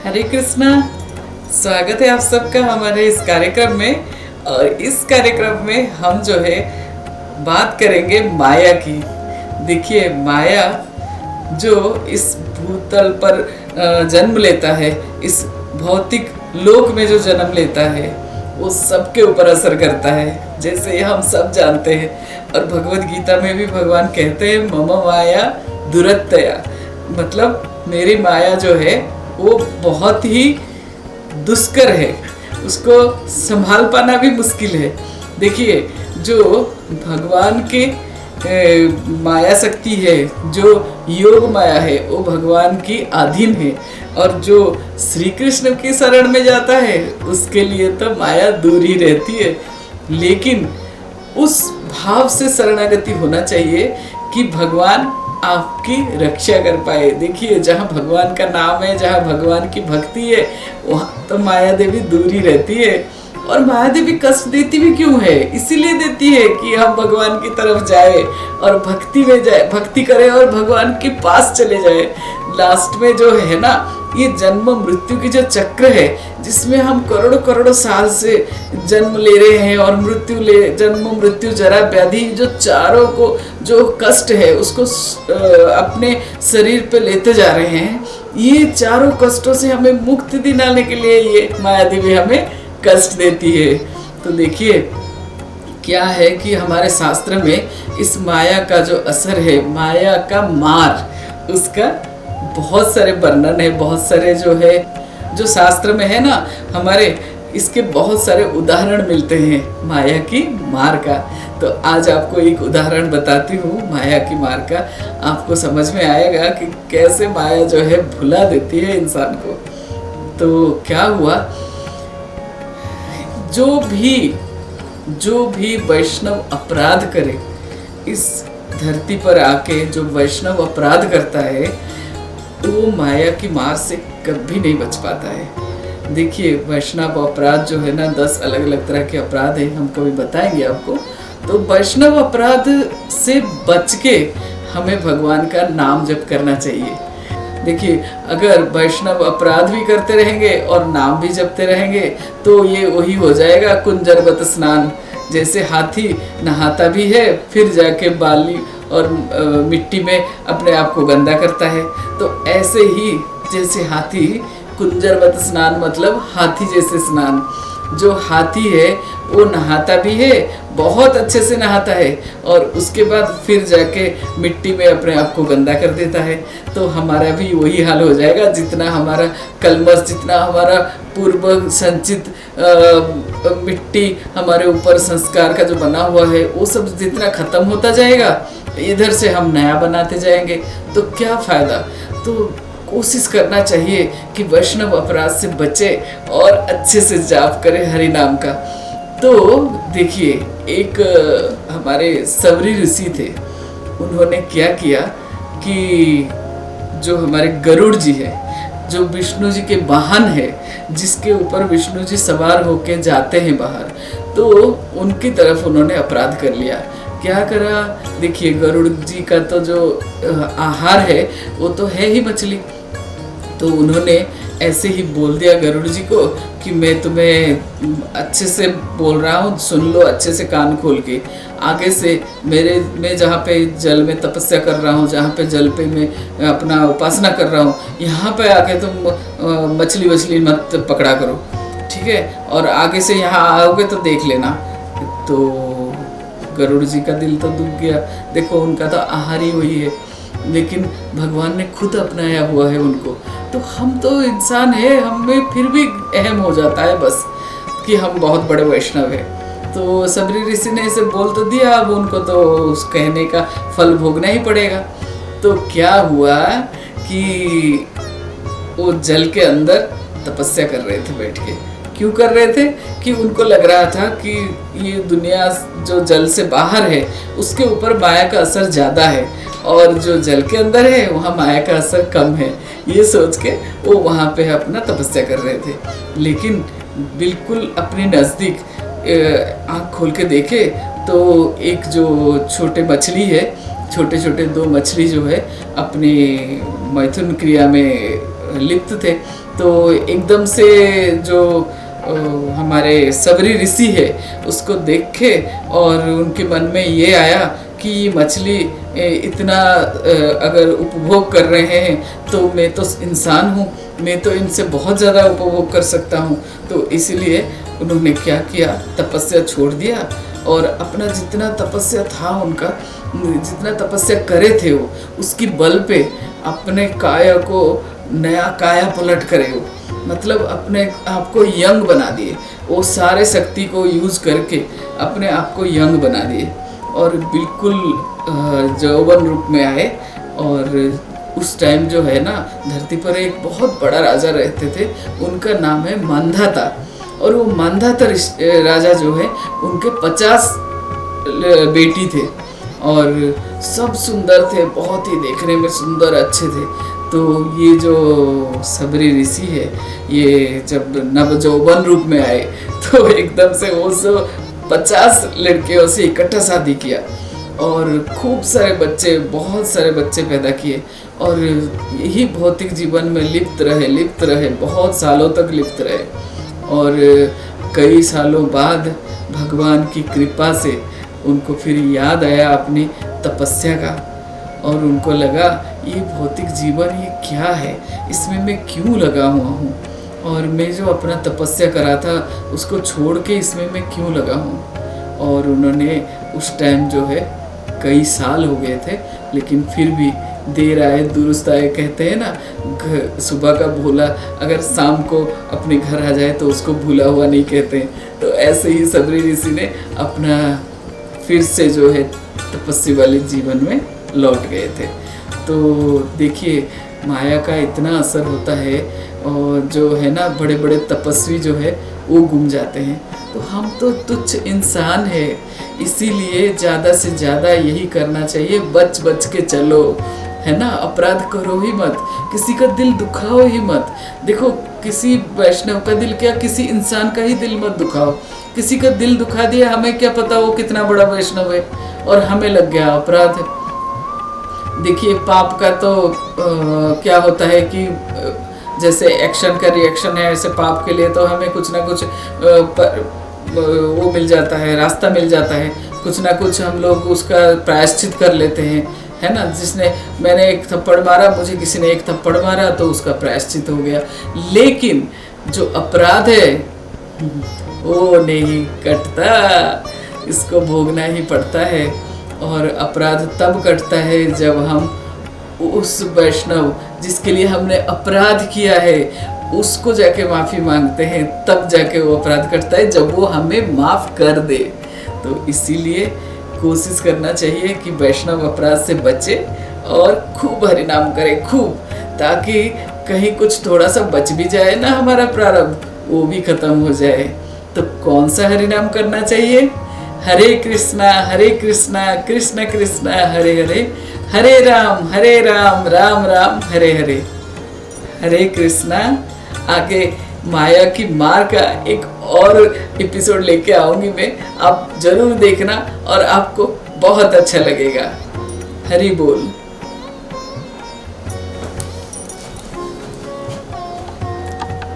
हरे कृष्णा। स्वागत है आप सबका हमारे इस कार्यक्रम में। और इस कार्यक्रम में हम जो है बात करेंगे माया की। देखिए, माया जो इस भूतल पर जन्म लेता है, इस भौतिक लोक में जो जन्म लेता है, वो सबके ऊपर असर करता है, जैसे हम सब जानते हैं। और भगवत गीता में भी भगवान कहते हैं मम माया दुरत्यया, मतलब मेरी माया जो है वो बहुत ही दुष्कर है, उसको संभाल पाना भी मुश्किल है। देखिए, जो भगवान के माया शक्ति है, जो योग माया है, वो भगवान की अधीन है। और जो श्री कृष्ण की शरण में जाता है उसके लिए तो माया दूर ही रहती है। लेकिन उस भाव से शरणागति होना चाहिए कि भगवान आपकी रक्षा कर पाए। देखिए, जहाँ भगवान का नाम है, जहाँ भगवान की भक्ति है, वहाँ तो माया देवी दूर ही रहती है। और माया देवी कष्ट देती भी क्यों है? इसीलिए देती है कि हम भगवान की तरफ जाए और भक्ति में जाए, भक्ति करें और भगवान के पास चले जाए। लास्ट में जो है ना, ये जन्म मृत्यु की जो चक्र है, जिसमें हम करोड़ों करोड़ों साल से जन्म ले रहे हैं और जन्म मृत्यु जरा व्याधि, जो चारों को जो कष्ट है उसको अपने शरीर पे लेते जा रहे हैं। ये चारों कष्टों से हमें मुक्ति दिलाने के लिए ये माया देवी हमें कष्ट देती है। तो देखिए, क्या है कि हमारे शास्त्र में इस माया का जो असर है, माया का मार, उसका बहुत सारे वर्णन है, बहुत सारे जो है, जो शास्त्र में है ना हमारे, इसके बहुत सारे उदाहरण मिलते हैं माया की मार का। तो आज आपको एक उदाहरण बताती हूँ माया की मार का। आपको समझ में आएगा कि कैसे माया जो है भुला देती है इंसान को। तो क्या हुआ, जो भी वैष्णव अपराध करे, इस धरती पर आके जो वैष्णव अपराध करता है, वो माया की मार से कभी नहीं बच पाता है। देखिए, वैष्णव अपराध जो है ना, 10 अलग अलग तरह के अपराध हैं, हम कभी बताएंगे आपको। तो वैष्णव अपराध से बच के हमें भगवान का नाम जप करना चाहिए। देखिए, अगर वैष्णव अपराध भी करते रहेंगे और नाम भी जपते रहेंगे तो ये वही हो जाएगा कुंजरवत स्नान। जैसे हाथी नहाता भी है, फिर जाके बाली और मिट्टी में अपने आप को गंदा करता है। तो ऐसे ही जैसे हाथी कुंजरवत स्नान, मतलब हाथी जैसे स्नान। जो हाथी है वो नहाता भी है, बहुत अच्छे से नहाता है, और उसके बाद फिर जाके मिट्टी में अपने आप को गंदा कर देता है। तो हमारा भी वही हाल हो जाएगा। जितना हमारा कलमश, जितना हमारा पूर्व संचित मिट्टी हमारे ऊपर संस्कार का जो बना हुआ है, वो सब जितना खत्म होता जाएगा, इधर से हम नया बनाते जाएंगे, तो क्या फ़ायदा। तो कोशिश करना चाहिए कि वैष्णव अपराध से बचे और अच्छे से जाप करें हरि नाम का। तो देखिए, एक हमारे सबरी ऋषि थे, उन्होंने क्या किया कि जो हमारे गरुड़ जी है, जो विष्णु जी के वाहन है, जिसके ऊपर विष्णु जी सवार होके जाते हैं बाहर, तो उनकी तरफ उन्होंने अपराध कर लिया। क्या करा, देखिए, गरुड़ जी का तो जो आहार है वो तो है ही मछली। तो उन्होंने ऐसे ही बोल दिया गरुड़ जी को कि मैं तुम्हें अच्छे से बोल रहा हूँ, सुन लो अच्छे से कान खोल के। आगे से मैं जहाँ पे जल में तपस्या कर रहा हूँ, जहाँ पे जल पे मैं अपना उपासना कर रहा हूँ, यहाँ पे आके तुम मछली वछली मत पकड़ा करो, ठीक है? और आगे से यहाँ आओगे तो देख लेना। तो गरुड़ जी का दिल तो दुख गया। देखो, उनका तो आहार ही वही है, लेकिन भगवान ने खुद अपनाया हुआ है उनको। तो हम तो इंसान है, हमें फिर भी अहम हो जाता है बस कि हम बहुत बड़े वैष्णव हैं। तो सबरी ऋषि ने इसे बोल तो दिया, अब उनको तो उस कहने का फल भोगना ही पड़ेगा। तो क्या हुआ कि वो जल के अंदर तपस्या कर रहे थे बैठ के। क्यों कर रहे थे? कि उनको लग रहा था कि ये दुनिया जो जल से बाहर है उसके ऊपर माया का असर ज़्यादा है, और जो जल के अंदर है वहाँ माया का असर कम है। ये सोच के वो वहाँ पे अपना तपस्या कर रहे थे। लेकिन बिल्कुल अपने नज़दीक आँख खोल के देखे तो एक जो छोटे मछली है छोटे छोटे 2 मछली जो है अपनी मैथुन क्रिया में लिप्त थे। तो एकदम से जो हमारे सबरी ऋषि है उसको देख के और उनके मन में ये आया कि ये मछली इतना अगर उपभोग कर रहे हैं तो मैं तो इंसान हूँ, मैं तो इनसे बहुत ज़्यादा उपभोग कर सकता हूँ। तो इसीलिए उन्होंने क्या किया, तपस्या छोड़ दिया और अपना जितना तपस्या था उनका, जितना तपस्या करे थे वो, उसकी बल पे अपने काया को नया काया पलट करे वो, मतलब अपने आप को यंग बना दिए। वो सारे शक्ति को यूज़ करके अपने आप को यंग बना दिए और बिल्कुल यौवन रूप में आए। और उस टाइम जो है ना, धरती पर एक बहुत बड़ा राजा रहते थे, उनका नाम है मांधाता। और वो मांधाता राजा जो है, उनके 50 बेटी थे और सब सुंदर थे, बहुत ही देखने में सुंदर अच्छे थे। तो ये जो सबरी ऋषि है, ये जब नवजौवन रूप में आए तो एकदम से वो 50 लड़कियों से इकट्ठा शादी किया और खूब सारे बच्चे, बहुत सारे बच्चे पैदा किए और यही भौतिक जीवन में लिप्त रहे, बहुत सालों तक लिप्त रहे। और कई सालों बाद भगवान की कृपा से उनको फिर याद आया अपनी तपस्या का और उनको लगा ये भौतिक जीवन ये क्या है, इसमें मैं क्यों लगा हुआ हूँ और मैं जो अपना तपस्या करा था उसको छोड़ के इसमें मैं क्यों लगा हूँ। और उन्होंने उस टाइम जो है, कई साल हो गए थे लेकिन फिर भी देर आए दुरुस्त आए, कहते हैं ना, सुबह का भोला अगर शाम को अपने घर आ जाए तो उसको भूला हुआ नहीं कहते। तो ऐसे ही सबरी ऋषि ने अपना फिर से जो है तपस्या वाले जीवन में लौट गए थे। तो देखिए माया का इतना असर होता है और जो है ना, बड़े बड़े तपस्वी जो है वो गुम जाते हैं। तो हम तो तुच्छ इंसान है, इसीलिए ज़्यादा से ज़्यादा यही करना चाहिए, बच बच के चलो, है ना। अपराध करो ही मत, किसी का दिल दुखाओ ही मत। देखो किसी वैष्णव का दिल क्या, किसी इंसान का ही दिल मत दुखाओ। किसी का दिल दुखा दिया, हमें क्या पता वो कितना बड़ा वैष्णव है और हमें लग गया अपराध। देखिए पाप का तो क्या होता है कि जैसे एक्शन का रिएक्शन है, ऐसे पाप के लिए तो हमें कुछ ना कुछ वो मिल जाता है, रास्ता मिल जाता है, कुछ ना कुछ हम लोग उसका प्रायश्चित कर लेते हैं, है ना। जिसने मैंने एक थप्पड़ मारा, मुझे किसी ने एक थप्पड़ मारा तो उसका प्रायश्चित हो गया। लेकिन जो अपराध है वो नहीं कटता, इसको भोगना ही पड़ता है। और अपराध तब कटता है जब हम उस वैष्णव जिसके लिए हमने अपराध किया है उसको जाके माफ़ी मांगते हैं, तब जाके वो अपराध कटता है, जब वो हमें माफ़ कर दे। तो इसीलिए कोशिश करना चाहिए कि वैष्णव अपराध से बचे और खूब हरिनाम करे, खूब, ताकि कहीं कुछ थोड़ा सा बच भी जाए ना, हमारा प्रारब्ध वो भी खत्म हो जाए। तो कौन सा हरिनाम करना चाहिए? हरे कृष्णा कृष्ण कृष्ण हरे हरे, हरे राम राम राम हरे हरे। हरे कृष्णा। आगे माया की मार का एक और एपिसोड लेके आऊंगी मैं, आप जरूर देखना और आपको बहुत अच्छा लगेगा। हरि बोल।